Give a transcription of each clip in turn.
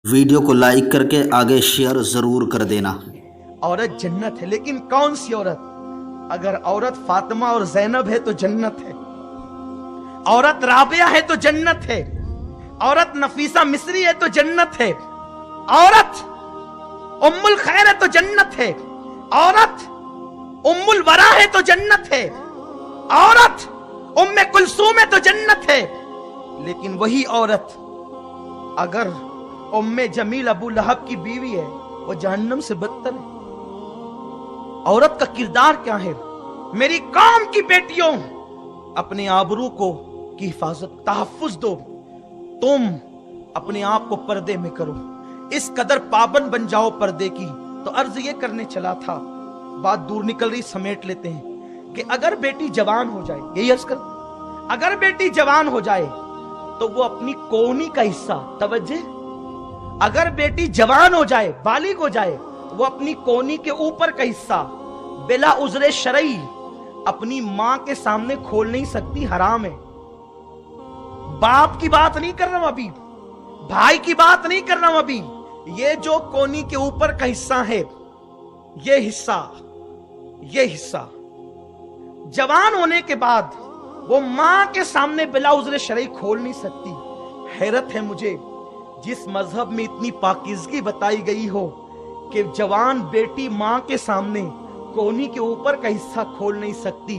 Video को like करके आगे शेयर जरूर कर देना। औरत जन्नत है, लेकिन कौन सी औरत? अगर औरत फातिमा और ज़ैनब है तो जन्नत है, औरत राबिया है तो जन्नत है, औरत नफीसा मिस्री है तो जन्नत है, औरत उम्मुल खैर है तो जन्नत है, औरत उम्मुल वरा है तो जन्नत है, औरत उम्मे कुलसूम है तो जन्नत है। लेकिन वही औरत अगर उम्मे जमील अबू लहब की बीवी है, वो जहन्नम से बदतर है। औरत का किरदार क्या है? मेरी कौम की बेटियों, अपने आबरू को की हिफाजत तहफ्फुज दो। तुम अपने आप को पर्दे में करो, इस कदर पाबंद बन जाओ पर्दे की। तो अर्ज ये करने चला था, बात दूर निकल रही, समेट लेते हैं कि अगर बेटी जवान हो जाए, यही अर्ज कर, अगर बेटी जवान हो जाए तो वो अपनी कोहनी का हिस्सा, तवज्जे, अगर बेटी जवान हो जाए, बालिग हो जाए, वो अपनी कोहनी के ऊपर का हिस्सा बिला उज़्रे शरई अपनी मां के सामने खोल नहीं सकती, हराम है। बाप की बात नहीं कर रहा हूं अभी, भाई की बात नहीं कर रहा हूं अभी, ये जो कोहनी के ऊपर का हिस्सा है, ये हिस्सा जवान होने के बाद वो मां के सामने बिला उज़्रे शरई खोल नहीं सकती। हैरत है मुझे, जिस मजहब में इतनी पाकीज़गी बताई गई हो कि जवान बेटी मां के सामने कोहनी के ऊपर का हिस्सा खोल नहीं सकती,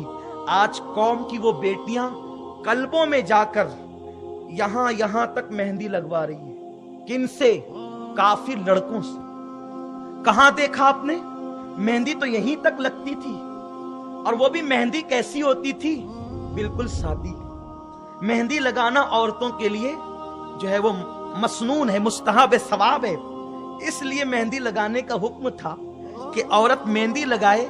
आज कौम की वो बेटियां कल्बों में जाकर यहां तक मेहंदी लगवा रही है। किनसे? काफिर लड़कों से। कहां देखा आपने? मेहंदी तो यहीं तक लगती थी, और वो भी मेहंदी कैसी होती थी? बिल्कुल सादी। मेहंदी लगाना औरतों के लिए जो है वो मसनून है, मुस्तहब है, सवाब है। इसलिए मेहंदी लगाने का हुक्म था कि औरत मेहंदी लगाए।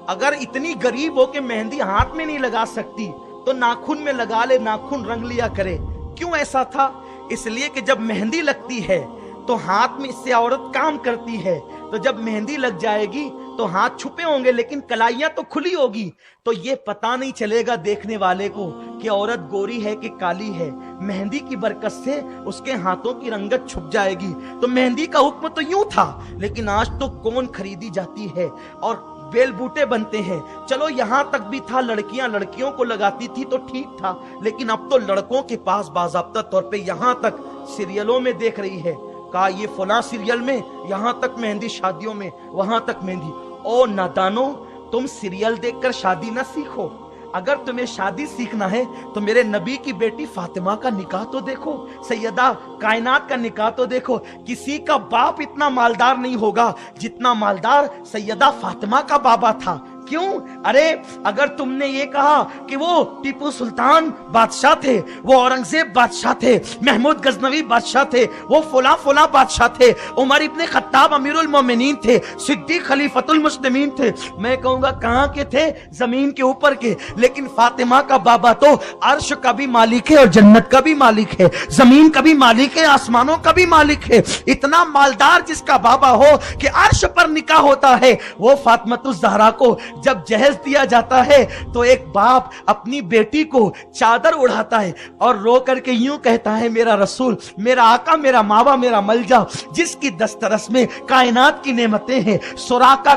अगर इतनी गरीब हो कि मेहंदी हाथ में नहीं लगा सकती तो नाखून में लगा ले, नाखून रंग लिया करे। क्यों ऐसा था? इसलिए कि जब मेहंदी लगती है तो हाथ में इससे औरत काम करती है, तो जब मेहंदी लग जाएगी तो हाथ छुपे होंगे लेकिन कलाइयां तो खुली होगी, तो ये पता नहीं चलेगा देखने वाले को कि औरत गोरी है कि काली है। मेहंदी की बरकत से उसके हाथों की रंगत छुप जाएगी। तो मेहंदी का हुक्म तो यूं था, लेकिन आज तो कौन खरीदी जाती है और बेल बूटे बनते हैं। चलो यहां तक भी था, लड़कियों को लगाती थी तो ठीक था, लेकिन अब तो लड़कों के पास बाज़ाब्ता तौर पे यहां तक सीरियलों में देख रही है, कहा ये फला सीरियल में यहां तक मेहंदी, शादियों में वहां तक मेहंदी। ओ नादानो, तुम सीरियल देखकर शादी ना सीखो। अगर तुम्हें शादी सीखना है तो मेरे नबी की बेटी फातिमा का निकाह तो देखो, सैयदा कायनात का निकाह तो देखो। किसी का बाप इतना मालदार नहीं होगा जितना मालदार सैयदा फातिमा का बाबा था। क्यों? अरे अगर तुमने ये कहा कि वो टीपू सुल्तान बादशाह थे, वो औरंगजेब बादशाह थे, महमूद गजनवी बादशाह थे, वो फुला बादशाह थे, उमर इब्ने खत्ताब अमीरुल मोमिनीन थे, सिद्दीक खलीफतुल मुस्लिमीन थे, मैं कहूंगा कहां के थे? जमीन के ऊपर के। लेकिन फातिमा का बाबा तो अर्श का भी मालिक है और जन्नत का भी मालिक है, जमीन का भी मालिक है, आसमानों का भी मालिक है। इतना मालदार जिसका बाबा हो कि अर्श पर निकाह होता है। वो फातिमा ज़हरा को जब जहेज दिया जाता है तो एक बाप अपनी बेटी को चादर उड़ाता है और रो करके यूं कहता है, मेरा रसूल, मेरा आका, मेरा मावा, मेरा मलजा, जिसकी दस्तरस में कायनात की नेमतें हैं, सुराका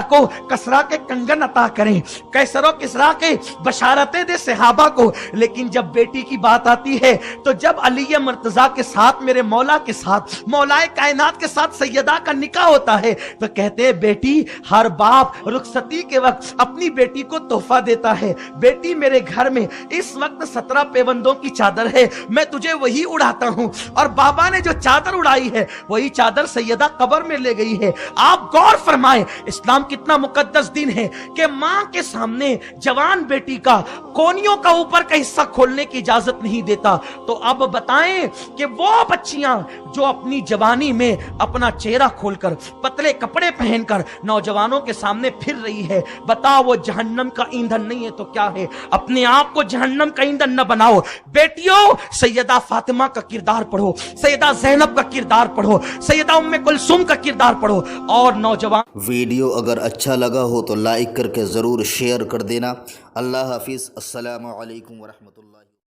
को कसरा के कंगन अता करें, कैसरो किसरा के बशारतें दे सहाबा को। लेकिन जब बेटी की बात आती है तो जब अली मर्तजा के साथ, मेरे मौला के साथ, मौलाए कायनात के साथ सैयदा का निकाह होता है, तो कहते हैं बेटी, हर बाप रुखसती के वक्त अपनी बेटी को तोहफा देता है। बेटी मेरे घर में इस वक्त 17 पेवंदों की चादर है, मैं तुझे वही उड़ाता हूं। और बाबा ने जो चादर उड़ाई है वही चादर सैयदा कब्र में ले गई है। आप गौर फरमाएं, इस्लाम कितना मुकद्दस दिन है कि मां के सामने जवान बेटी का कोहनियों का ऊपर का हिस्सा खोलने की इजाजत नहीं देता। तो अब बताएं कि वो बच्चियां जो अपनी जवानी में अपना चेहरा खोलकर, पतले कपड़े पहनकर नौजवानों के सामने फिर रही है, बताओ वो जहन्नम का ईंधन नहीं है तो क्या है? अपने आप को जहन्नम का ईंधन न बनाओ। बेटियों, सैयदा फातिमा का किरदार पढ़ो, सैयदा ज़ैनब का किरदार पढ़ो, सैयदा उम्मे कुलसूम का किरदार पढ़ो। और नौजवान, वीडियो अगर अच्छा लगा हो तो लाइक करके ज़रूर शेयर कर देना। अल्लाह हाफिज़। अस्सलामु अलैकुम वरहमतुल्लाह।